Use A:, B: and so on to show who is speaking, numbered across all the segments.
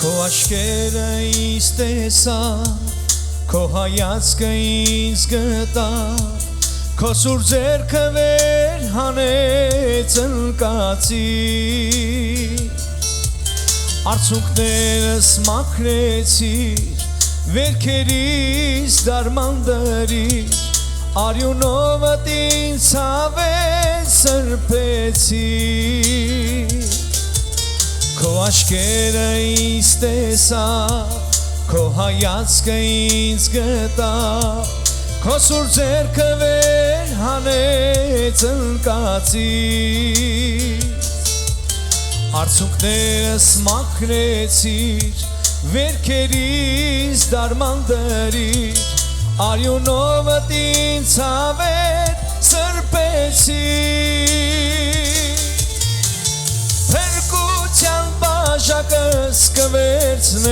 A: Քո աչքերը ինձ տեսավ, քո հայացքը ինձ գտավ, քո սուր ձեռքը վեր հանեց ընկածի, արցունքներս մաքրեցիր, վերքերիս դարմանդրիր, արյունովդ ինձ հավես սրբեցիր, քո աչքերը ինձ տեսավ, քո հայացքը ինձ գտավ, քո սուր ձեռքը վեր հանեց ընկածից, արցունքներս մաքրեցիր, վերքերիս դարմանդրիր, արյունովդ ինձ հավես սրբեցիր, փրկության բաժակս կվերցնեմ,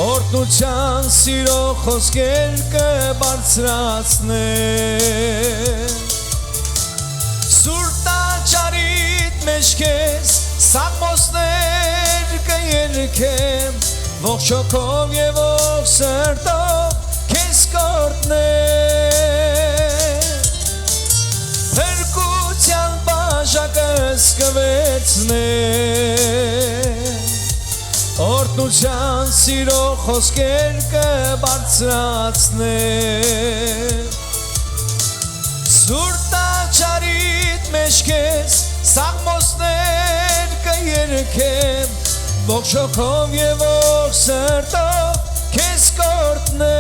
A: օրհնության սիրո խոսքեր կբարձրացնեմ, սուր տաճարիդ մեջ քեզ սաղմոսներ կերքեմ, ողջ հոգով և ողջ սրտով քեզ կօրհնեմ, փրկության բաժակս կվերցնեմ, օրհնության սիրո խոսքեր կբարձրացնեմ, սուր տաճարիդ մեջ քեզ սաղմոսներ կերքեմ, ողջ հոգով և ողջ սրտով քեզ կօրհնեմ,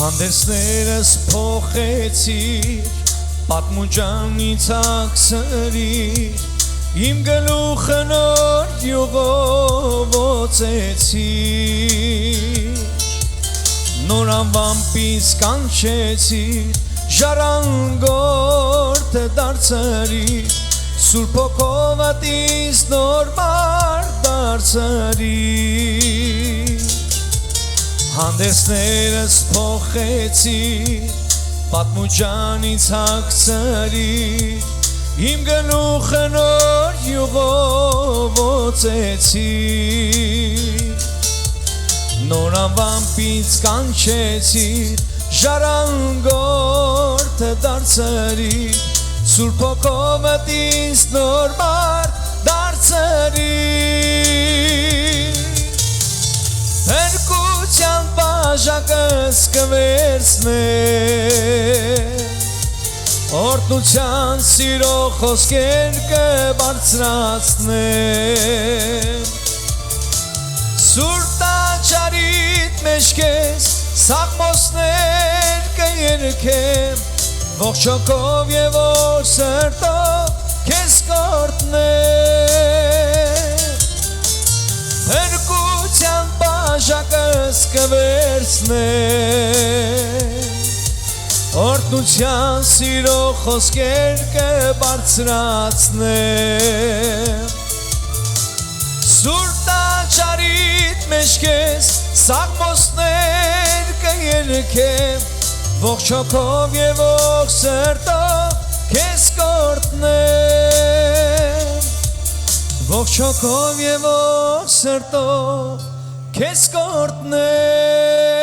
A: հանդեսներս փոխեցիր, պատմուջանից ակսրիր, իմ գլուխը նոր յուղով օծեցիր, նոր անվամպից կանչեցիր, ժառանգորդը դարձրիր, սուրբ հոգովդ ինձ նոր մարդ դարձրիր, հանդեսներս փոխեցիր, պատմուջանից հագցրիր, իմ գլուխը նոր յուղով օծեցիր, նոր անվամպից կանչեցիր, ժառանգորդը դարձրիր, սուրբ հոգովդ ինձ նոր մարդ դարձրիր, փրկության բաժակս կվերցնեմ, օրհնության սիրո խոսքեր կբարձրացնեմ, սուր տաճարիդ մեջ քեզ սաղմոսներ կերքեմ, ողջ հոգով և ողջ սրտով քեզ կօրհնեմ, փրկության բաժակս կվերցնեմ, օրհնության սիրո խոսքեր կբարձրացնեմ, սուր տաճարիդ մեջ քեզ սաղմոսներ կերքեմ, ողջ հոգով և ողջ սրտով քեզ կօրհնեմ, ողջ հոգով և ողջ սրտով քեզ կօրհնեմ,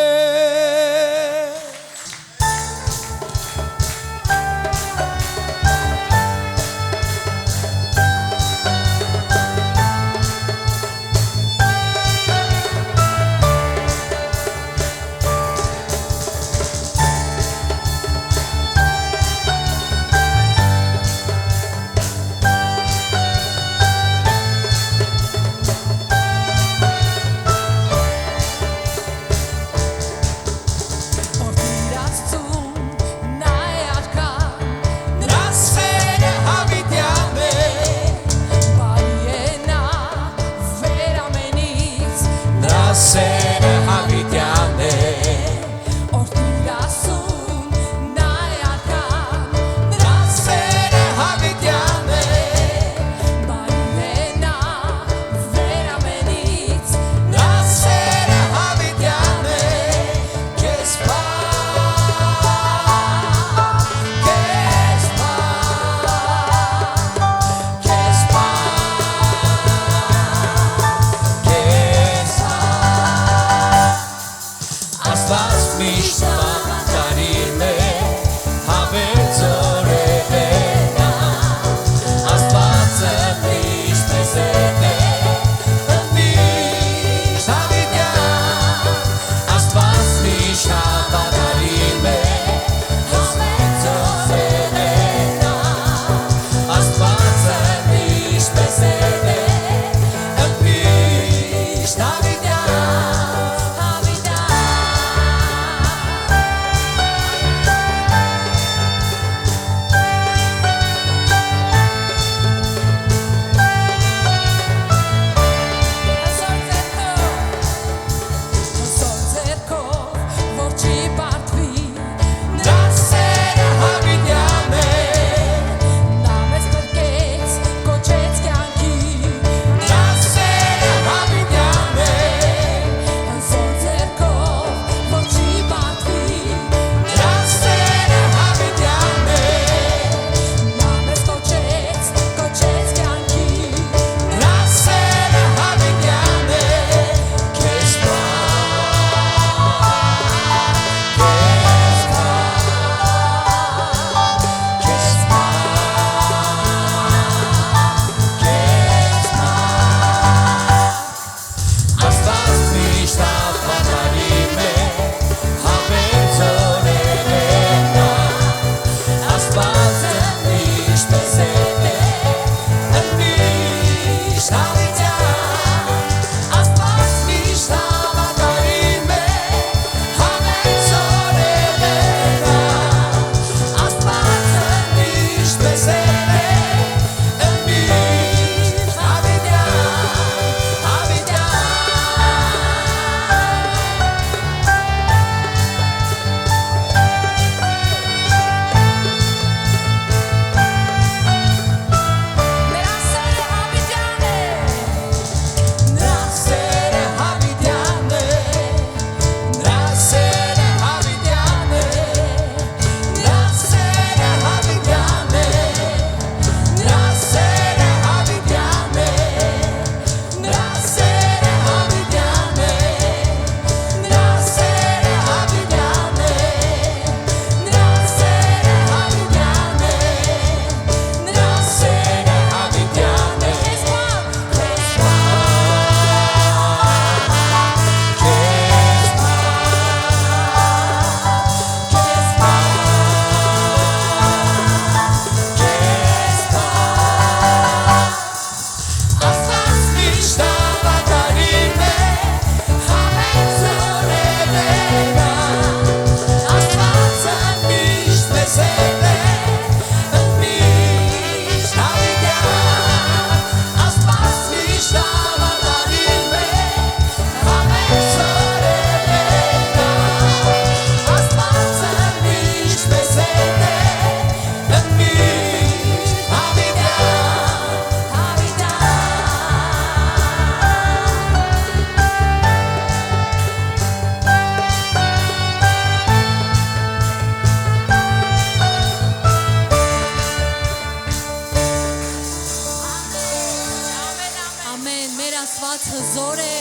B: Աստված հզոր է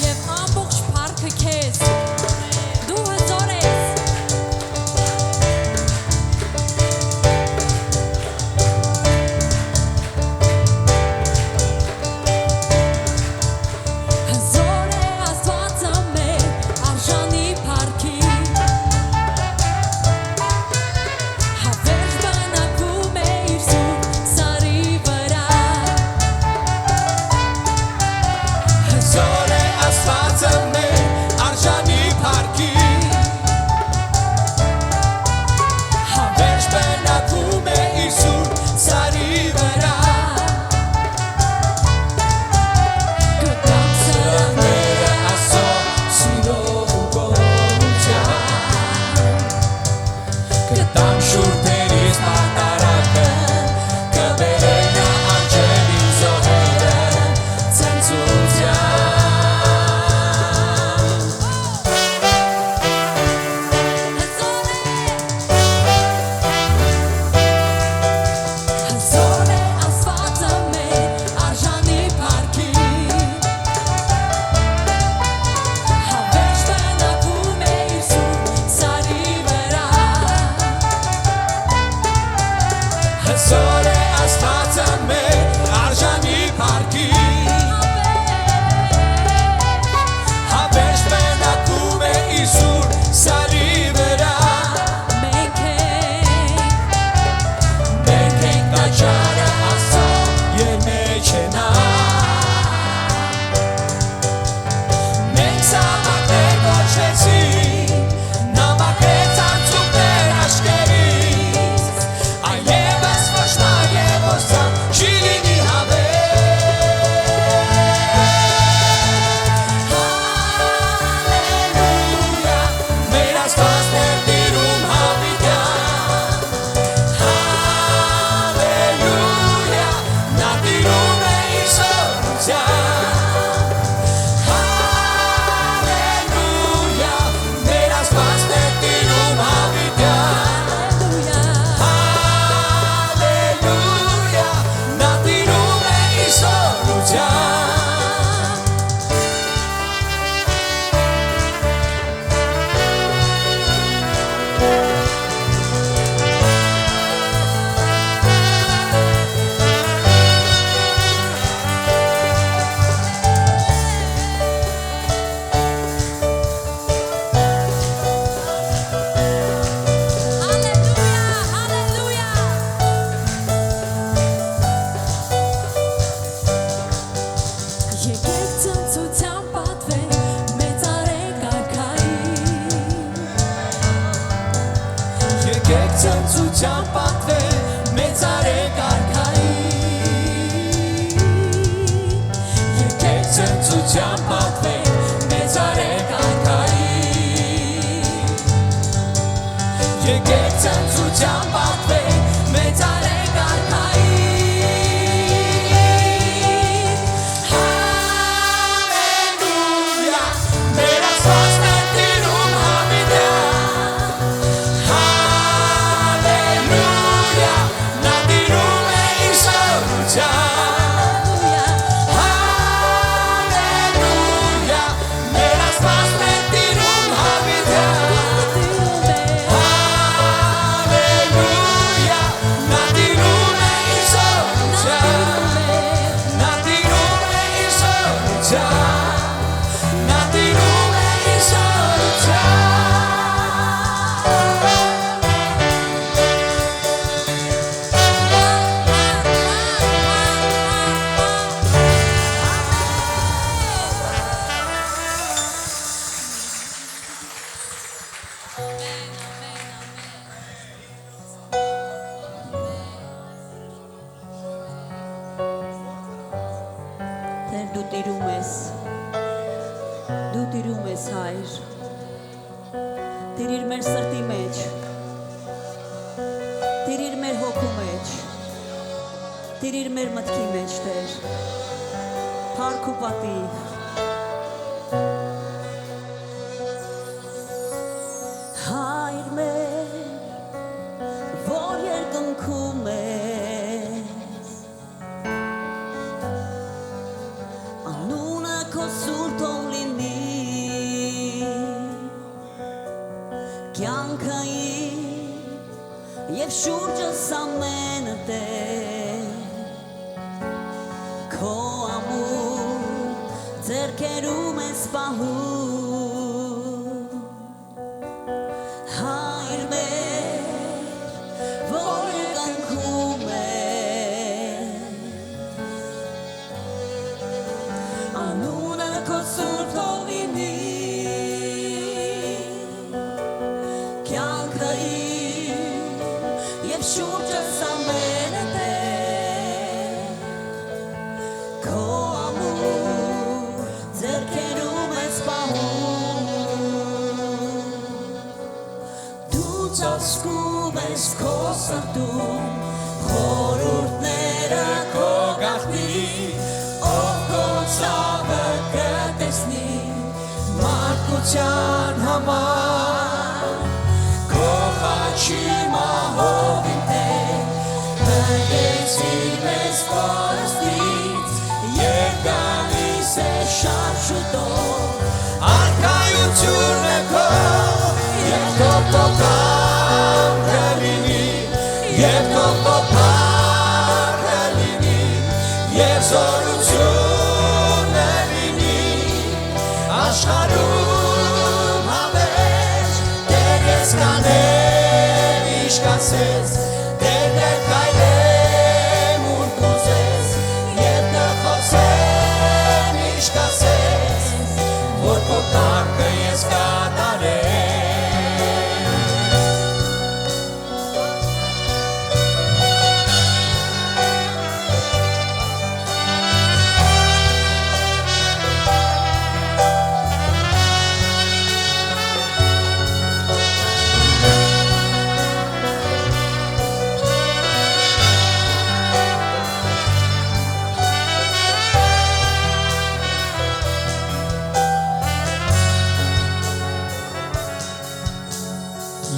B: և ամբողջ փառքը քեզ դու հզոր ես
C: Տիրիր մեր մտքի մեջ Տեր, փառք ու պատիվ, Հայր մեր, որ երկնքում ես, անու շուրջս ամենը տեղ Քո ամուր ձեռքերում ես պահում Հայր մեր, որ կնքում Անունը քո սուրբ հովինի Կյանքը Եվ շուրջս ամենը տեղ Քո ամուր ձեռքերում ես պահում Դու ծածկում ես քո սրտում Խորհուրդները քո գաղտնի Ով քո ցավը կտեսնի
A: Մարդկության համար
C: Քո խաչի մահովին տեղ Հնգեցիր մեզ կորստից Եվ գալիս է շատ շուտով
A: Արքայություն է քո Եվ քո կամքը լինի Եվ քո փառքը լինի Եվ զորություն է լինի Աշխարհում հավերժ Տեր ես կանեմ իշկասես Տեր քայլեմ ուր կուզես Եվ կխոսեմ իշկասես Որ քո կարգը ես կատարեմ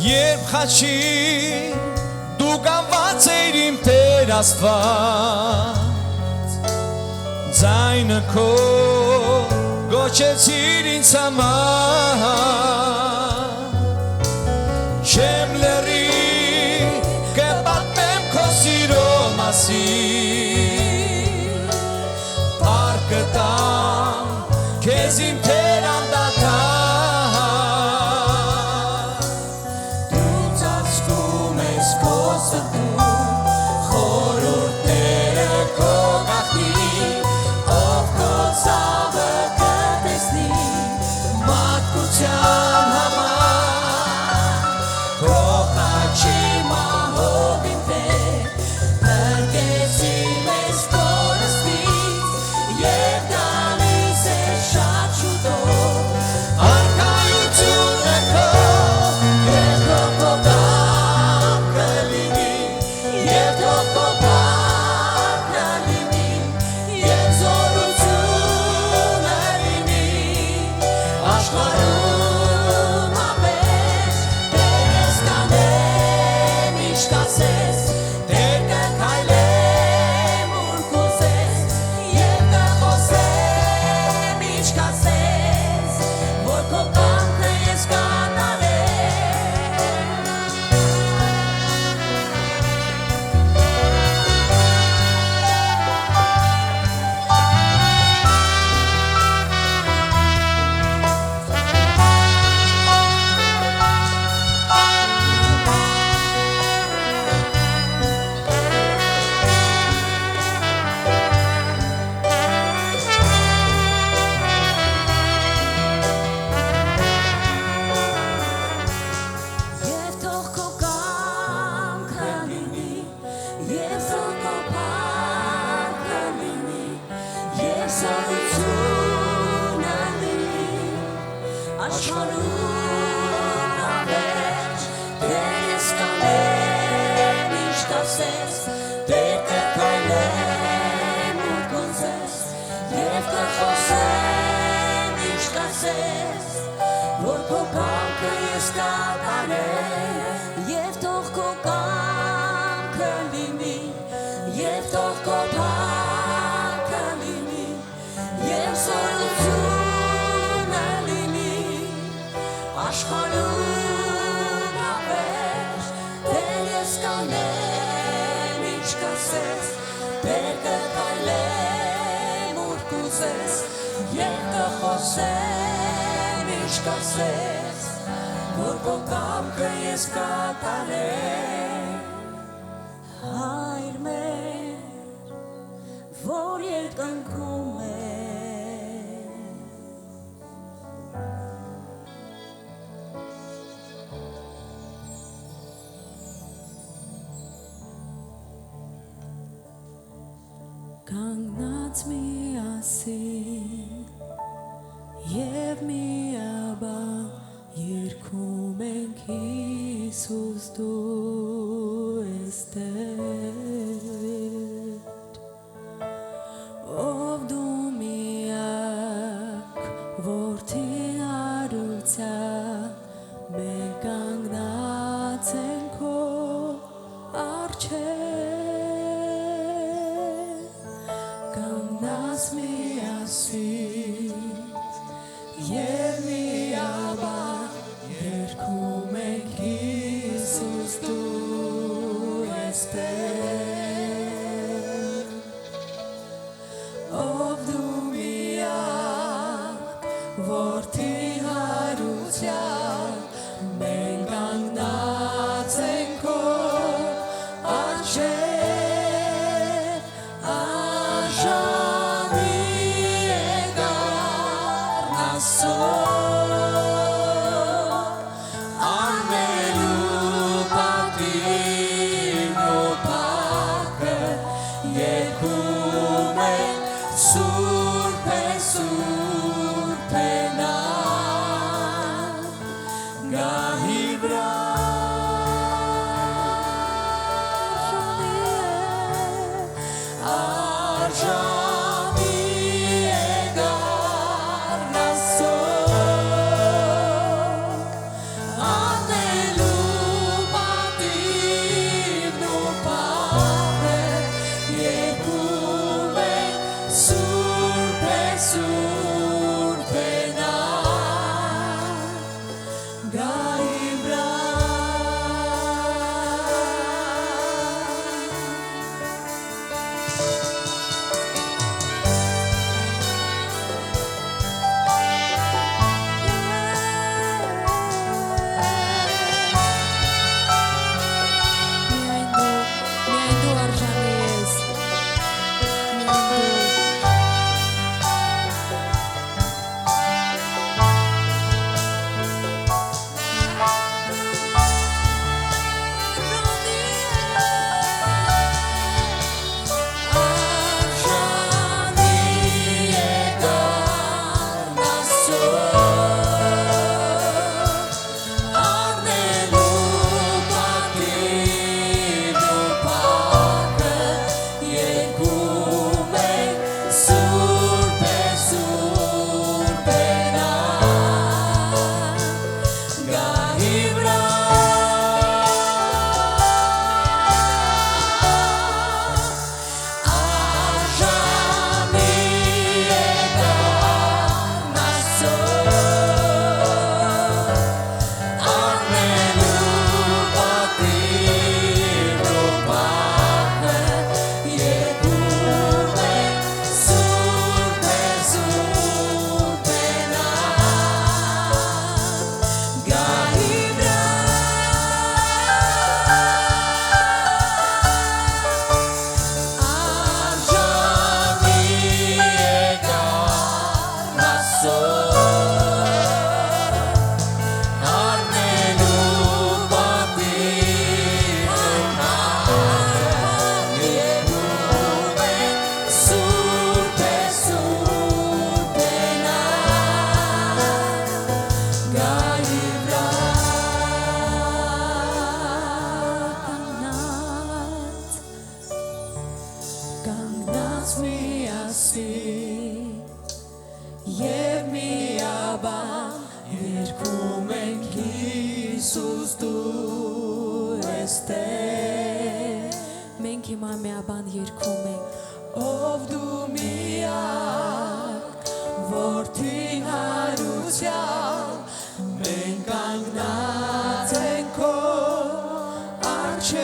A: Երբ խաչի դու կանված էիր իմ Տեր Աստված Ձայնը քո գոչեցիր ինձ համար Չեմ լռի կպատմեմ քո սիրո մասին Պարկը տամ քեզ իմ Տեր անդադար
C: Խորհուրդները քո գաղտնի Ով քո ցավը կտեսնի Մարդկության համար Քո խաչի մահովին տեղ Հնգեցիր մեզ կորստից Եվ գալիս է շատ շուտով
A: Արքայություն է քո
C: Եվ քո կամքը լինի Եվ քո փառքը լինի Եվ զորությունը լինի Աշխարհում հավերժ Տեր ես կանեմ իշկասես Տեր կքայլեմ ուր կուզես Եվ կխոսեմ իշկասես Որ քո կամքը ես կատարեմ Եվ թող քո կամքը լինի Եվ թող քո փառքը լինի Եվ զորությունը լինի Աշխարհում հավերժ Տեր ես կանեմ իշկասես Տեր կքայլեմ ուր կուզես Եվ կխոսեմ իշկասես Որ քո կամքը ես կատարեմ Եվ թող քո կամքը լինի Եվ թող քո փառքը լինի Եվ զորությունը լինի Աշխարհում հավերժ Տեր ես կանեմ խոսես Տեր կկայլեմ ուր կուզես Եվ կխոսեմ ինչ կասես Որ քո կամքը ես կատարեմ Հայր մեր որ երկնքում Կանգնած միասին և միաբան երգում ենք Հիսուս դու ես Տեր Ով դու միակ որդի հարության մենք կանգնած ենք քո առջև Կանգնած միասին և միաբան երգում ենք Հիսուս դու ես Տեր Ով դու միակ որդի հարության մենք կանգնած ենք քո առջև Մենք հիմա միաբան երգում ենք Ով դու միակ որդի հարության մենք կանգնած ենք քո առջև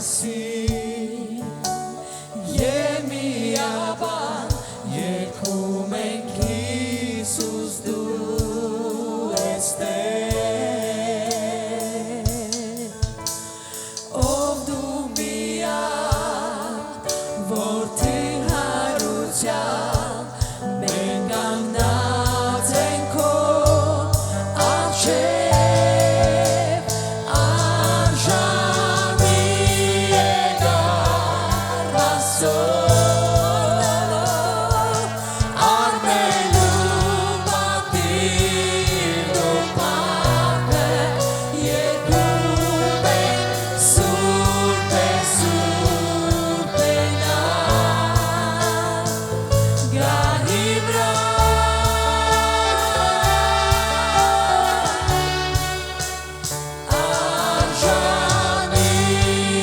A: մասին Եվ միաբան երգում ենք Հիսուս դու ես Տեր Ով դու միակ որդի հարության մենք կանգնած ենք քո առջև արժանի եկար Աստծո արմելու պատիվն ու փառքը երգում ենք Սուրբ է Սուրբ է Նա Գահի վրա արժանի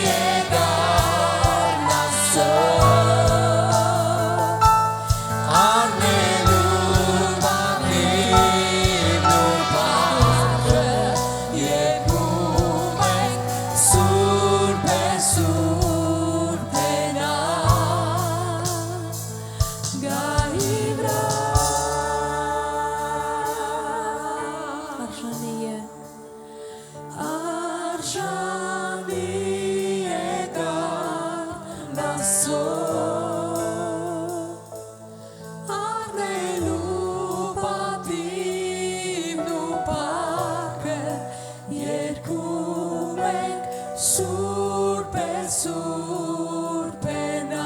A: եկար Աստծո արմելու պատիվն ու փառքը երգում ենք Սուրբ է Սուրբ է Նա Գահի վրա
C: Արժանի է
A: Արժանի եկար Աստծո առնելու պատիվն ու փառքը երգում ենք Սուրբ է Սուրբ է Նա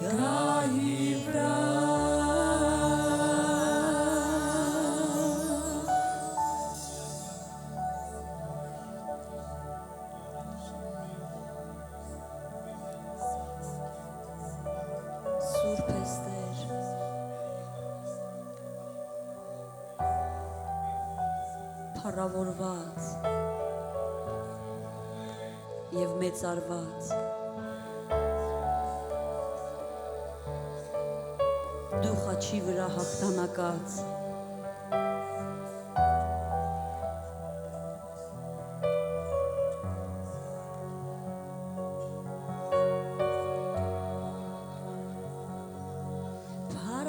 A: Գահի վրա
C: Սուրբ ես Տեր Փառավորված եւ մեծարված Դու խաչի վրա հաղթանակած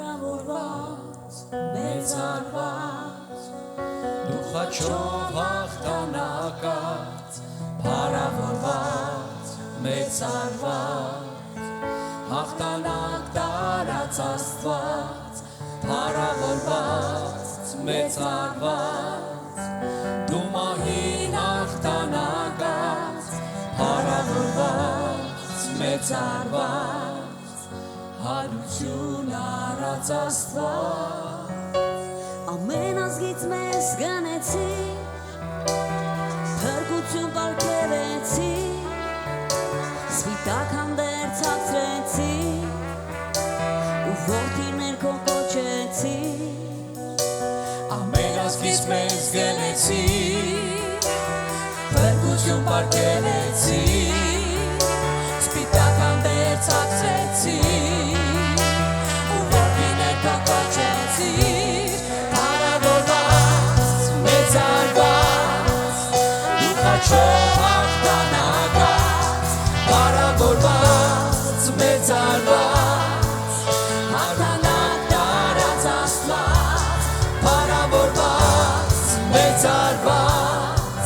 C: Փառավորված
A: մեծարված դու խաչով հաղթանակած փառավորված մեծարված հաղթանակ տարած Աստված փառավորված մեծարված դու մահին հաղթանակած փառավորված մեծարված հարություն առած Աստված
C: Ամեն ազգից մեզ գնեցի Փրկություն պարգևեցի Սպիտակ հանդերձ հացրեցի Ու որդիներ քո կոչեցի
A: Ամեն ազգից մեզ գնեցի Փրկություն պարգևեցի Սպիտակ հանդերձ հացրեցի Ու որդիներ քո կոչեցի Փառավորված մեծարված դու խաչով հաղթանակած Փառավորված մեծարված հաղթանակ տարած Աստված Փառավորված մեծարված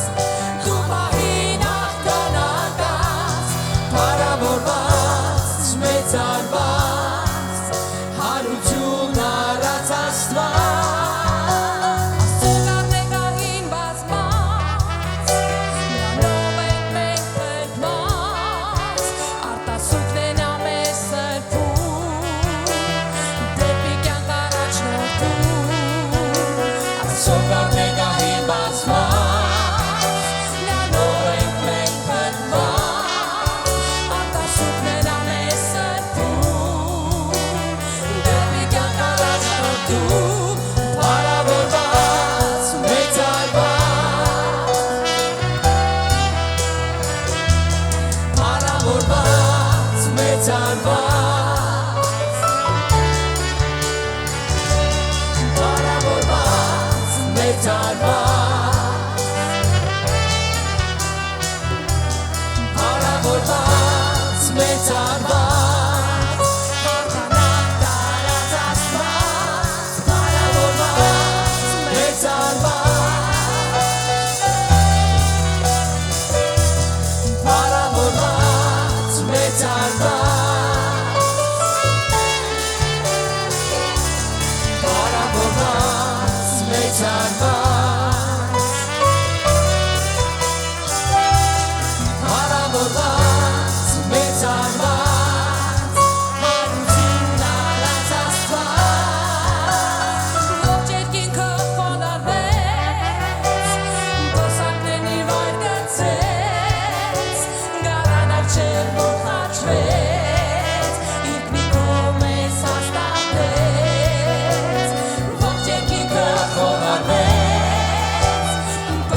A: դու մահին հաղթանակած Փառավորված մեծարված հարություն առած Աստված
B: Աստուգարնեկային բազմած Նրանով ենք մենք փրկված Արտասուքն են ամես սրբում Դեպի կյանք առաջնորդում
A: Աստծո գաղտնի գահին բազմած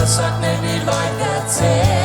A: Տասակներ իր վայրացել